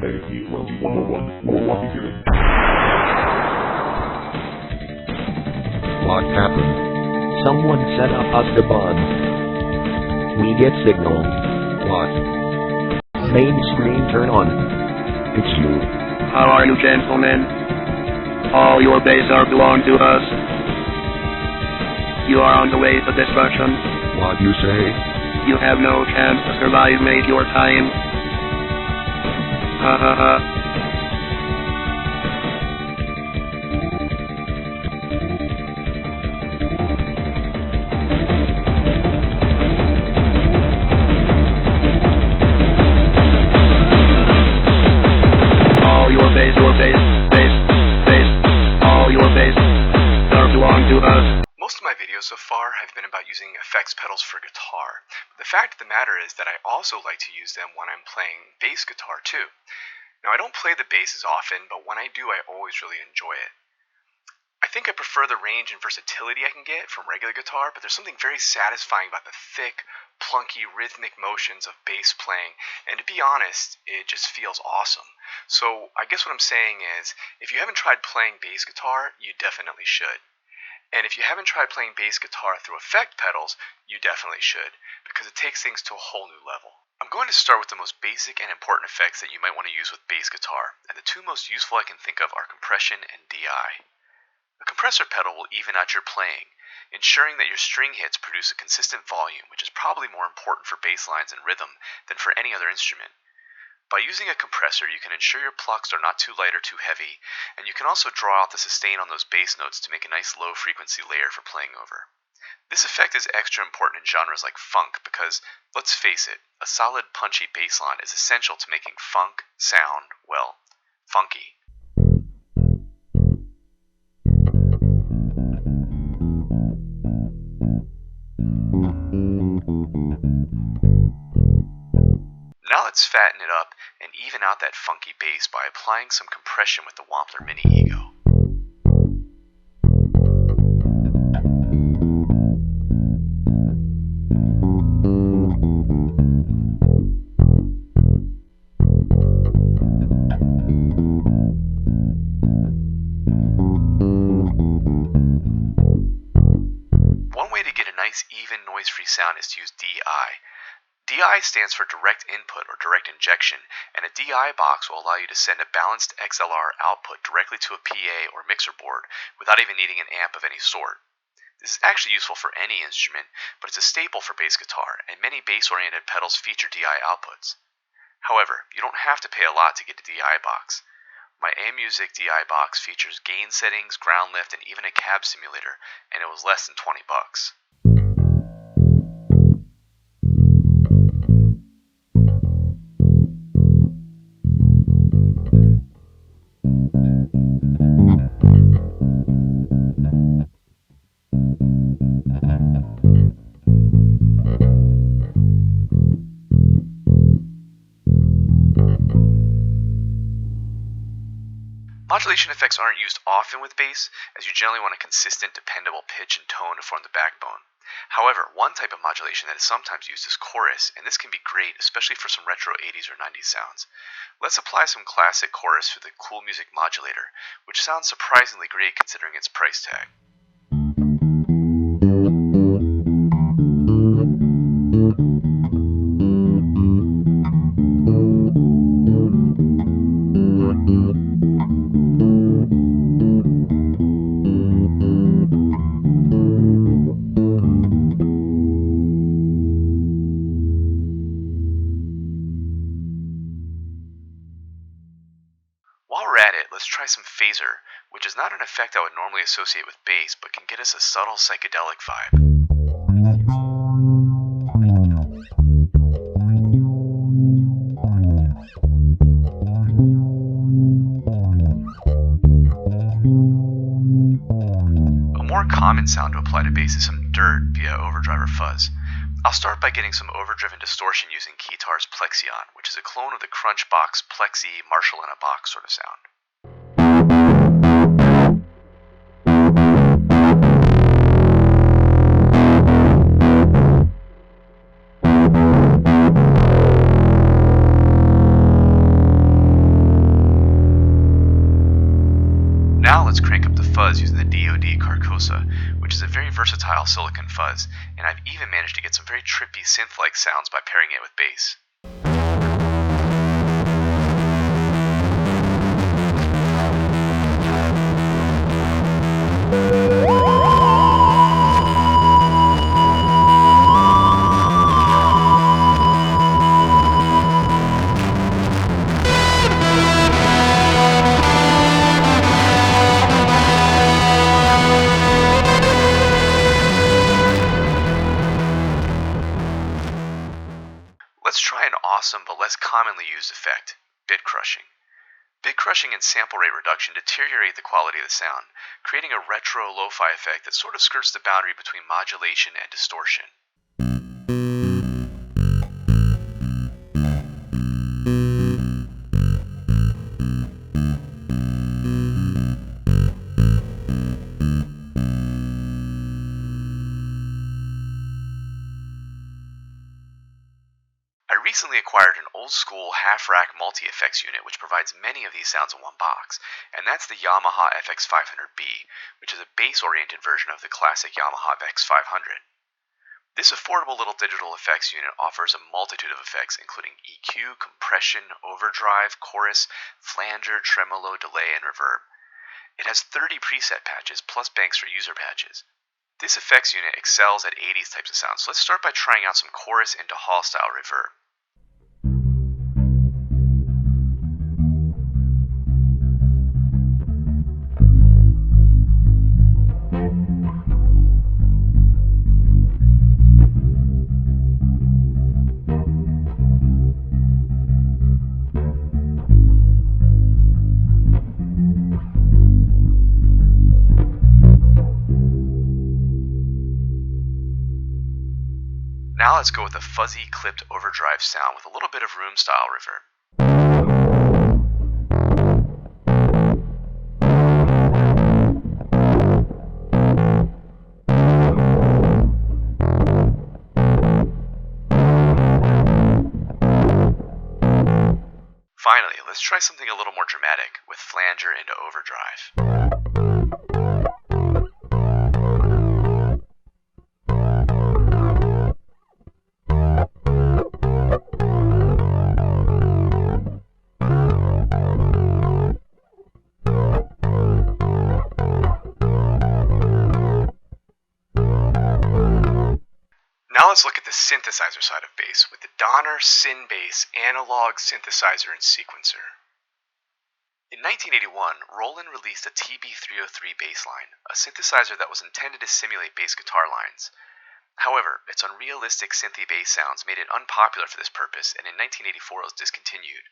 What happened? Someone set up us the bug. We get signal. What? Main screen turn on. It's you. How are you, gentlemen? All your bass are belong to us. You are on the way to destruction. What you say? You have no chance to survive, mate, your time. Ha ha ha. All your bass, all your bass are belong to us. Most of my videos so far have been about using effects pedals for guitar. But the fact of the matter is that I also like to use them when I'm playing bass guitar too. Now I don't play the bass as often, but when I do I always really enjoy it. I think I prefer the range and versatility I can get from regular guitar, but there's something very satisfying about the thick, plunky, rhythmic motions of bass playing, and to be honest, it just feels awesome. So I guess what I'm saying is, if you haven't tried playing bass guitar, you definitely should. And if you haven't tried playing bass guitar through effect pedals, you definitely should, because it takes things to a whole new level. I'm going to start with the most basic and important effects that you might want to use with bass guitar, and the two most useful I can think of are compression and DI. A compressor pedal will even out your playing, ensuring that your string hits produce a consistent volume, which is probably more important for bass lines and rhythm than for any other instrument. By using a compressor, you can ensure your plucks are not too light or too heavy, and you can also draw out the sustain on those bass notes to make a nice low-frequency layer for playing over. This effect is extra important in genres like funk because, let's face it, a solid punchy bass line is essential to making funk sound, well, funky. Now let's fatten it up and even out that funky bass by applying some compression with the Wampler Mini Ego. One way to get a nice even noise-free sound is to use DI. DI stands for direct input or direct injection, and a DI box will allow you to send a balanced XLR output directly to a PA or mixer board without even needing an amp of any sort. This is actually useful for any instrument, but it's a staple for bass guitar, and many bass-oriented pedals feature DI outputs. However, you don't have to pay a lot to get a DI box. My AMusic DI box features gain settings, ground lift, and even a cab simulator, and it was less than $20. Modulation effects aren't used often with bass, as you generally want a consistent, dependable pitch and tone to form the backbone. However, one type of modulation that is sometimes used is chorus, and this can be great, especially for some retro 80s or 90s sounds. Let's apply some classic chorus through the Cool Music modulator, which sounds surprisingly great considering its price tag. While we're at it, let's try some phaser, which is not an effect I would normally associate with bass, but can get us a subtle psychedelic vibe. A more common sound to apply to bass is some dirt via Overdrive Fuzz. I'll start by getting some overdriven distortion using Keytar's Plexion, which is a clone of the Crunchbox Plexi Marshall in a Box sort of sound. let's crank up the fuzz using the DoD Carcosa, which is a very versatile silicon fuzz, and I've even managed to get some very trippy synth-like sounds by pairing it with bass. Let's try an awesome but less commonly used effect, bitcrushing. Bitcrushing and sample rate reduction deteriorate the quality of the sound, creating a retro lo-fi effect that sort of skirts the boundary between modulation and distortion. I recently acquired an old-school half-rack multi-effects unit which provides many of these sounds in one box, and that's the Yamaha FX500B, which is a bass-oriented version of the classic Yamaha FX500. This affordable little digital effects unit offers a multitude of effects including EQ, compression, overdrive, chorus, flanger, tremolo, delay, and reverb. It has 30 preset patches plus banks for user patches. This effects unit excels at 80s types of sounds, so let's start by trying out some chorus into hall style reverb. Now let's go with a fuzzy clipped overdrive sound with a little bit of room style reverb. Finally, let's try something a little more dramatic with flanger into overdrive. Now let's look at the synthesizer side of bass with the Donner Syn Bass analog synthesizer and sequencer. In 1981, Roland released a TB-303 bassline, a synthesizer that was intended to simulate bass guitar lines. However, its unrealistic synthy bass sounds made it unpopular for this purpose, and in 1984 it was discontinued.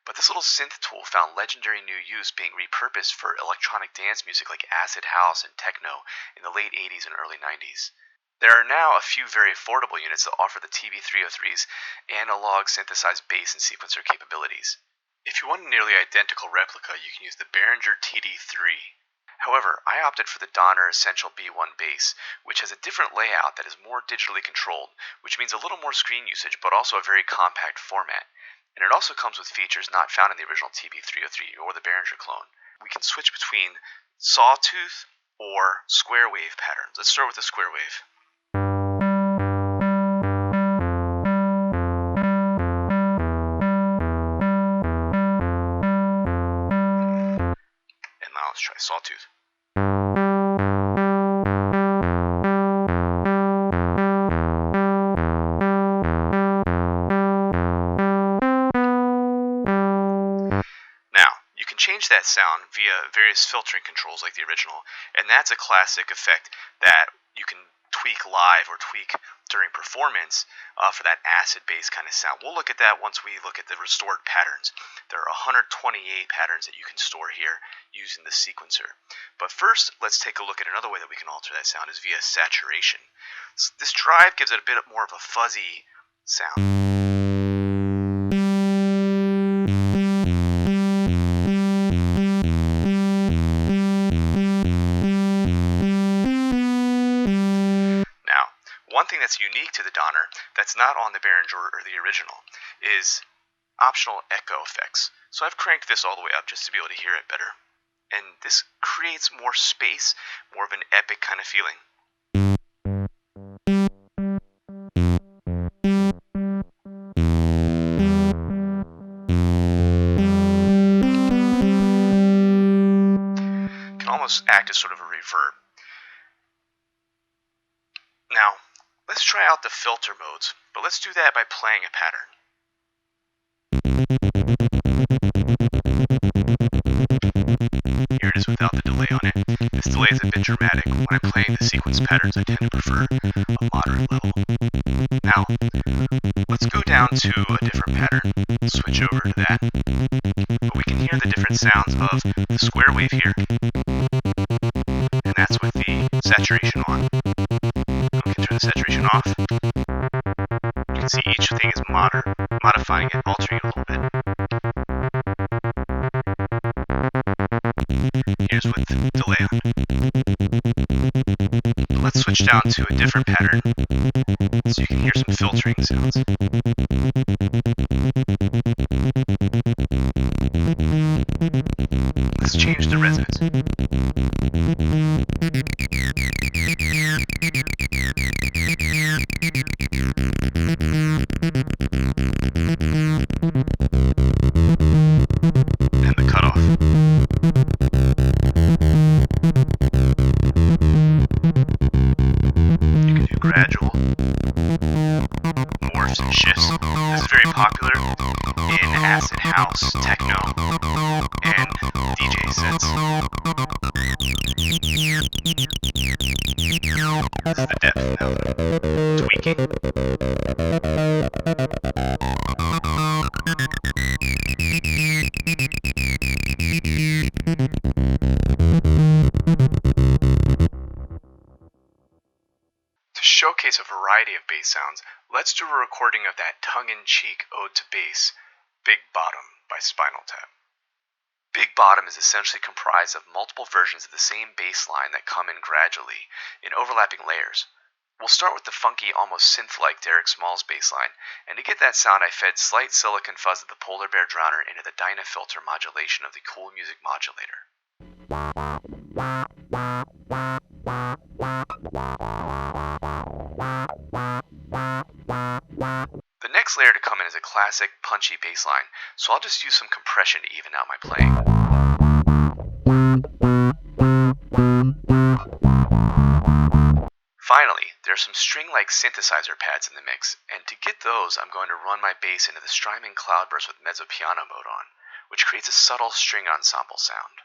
But this little synth tool found legendary new use being repurposed for electronic dance music like acid house and techno in the late 80s and early 90s. There are now a few very affordable units that offer the TB-303's analog synthesized bass and sequencer capabilities. If you want a nearly identical replica, you can use the Behringer TD3. However, I opted for the Donner Essential B1 bass, which has a different layout that is more digitally controlled, which means a little more screen usage but also a very compact format. And it also comes with features not found in the original TB-303 or the Behringer clone. We can switch between sawtooth or square wave patterns. Let's start with the square wave. Let's try sawtooth. Now, you can change that sound via various filtering controls like the original, and that's a classic effect that you can tweak live or tweak during performance for that acid bass kind of sound. We'll look at that once we look at the restored patterns. There are 128 patterns that you can store here using the sequencer. But first, let's take a look at another way that we can alter that sound is via saturation. This drive gives it a bit more of a fuzzy sound. One thing that's unique to the Donner that's not on the Behringer or the original is optional echo effects. So I've cranked this all the way up just to be able to hear it better. and this creates more space, more of an epic kind of feeling. Can almost act as sort of a reverb. Now, let's try out the filter modes, but let's do that by playing a pattern. Here it is without the delay on it. This delay is a bit dramatic. When I'm playing the sequence patterns, I tend to prefer a moderate level. Now, let's go down to a different pattern, switch over to that, but we can hear the different sounds of the square wave here, and that's with the saturation on. We can turn the saturation off. You can see each thing is modifying it, altering it a little bit. Here's with delay on. But let's switch down to a different pattern so you can hear some filtering sounds. Let's change the resonance. And the cutoff. You can do gradual, morphs and shifts. This is very popular in acid house, techno, and DJ sets. This is the depth now. Tweaking. To showcase a variety of bass sounds, let's do a recording of that tongue-in-cheek ode to bass, Big Bottom by Spinal Tap. Big Bottom is essentially comprised of multiple versions of the same bass line that come in gradually in overlapping layers. We'll start with the funky, almost synth-like Derek Smalls bass line, and to get that sound I fed slight silicon fuzz of the Polar Bear Drowner into the Dyna filter modulation of the Cool Music modulator. The next layer to come in is a classic, punchy bass line, so I'll just use some compression to even out my playing. Finally, there are some string-like synthesizer pads in the mix, and to get those, I'm going to run my bass into the Strymon Cloudburst with mezzo piano mode on, which creates a subtle string ensemble sound.